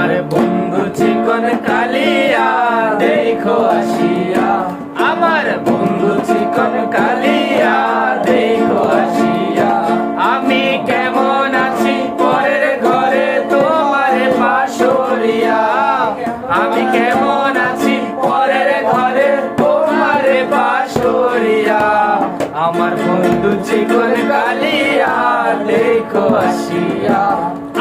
আমার বন্ধু চিকন কালিয়া দেখো আসিয়া, আমার বন্ধু চিকন কালিয়া দেখো আসিয়া। আমি কেমন আছি পরের ঘরে তোমার পাশরিয়া, আমি কেমন আছি পরের ঘরে তোমার পাশরিয়া। আমার বন্ধু চিকন কালিয়া দেখো আসিয়া,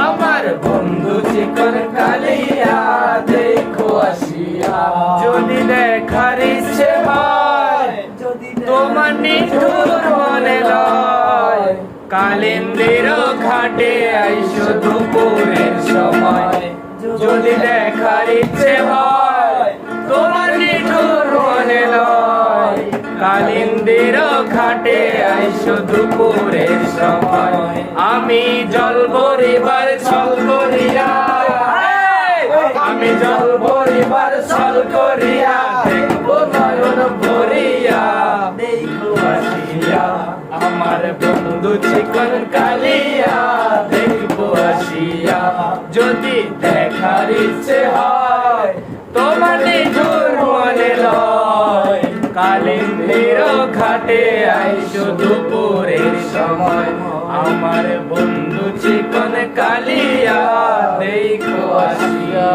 আমার বন্ধু চিকন কালিয়া দেখো আসিয়া। যদি দেখার ইচ্ছে হয় তোমার নিঠুর মনে লয়, কালিন্দির ঘাটে আইসো দুপুরের সময়। যদি দেখার ইচ্ছে হয় তোমার নিঠুর মনে লয়, কালিন্দির ঘাটে আইসো দুপুরের সময়। আমি জল ভরিবার ছল করিয়া, আমি জল ভরিবার ছল করিয়া দেখবো নয়ন ভরিয়া দেখো আসিয়া। আমার বন্ধু চিকন কালিয়া দেখবো আসিয়া। যদি দেখার ইচ্ছে হয় তোমার নিঠুর মনে লয়, কালিন্দির ঘাটে আইসো দুপুরের সময়। আমার বন্ধু চিকন কালিয়া দেখো আসিয়া।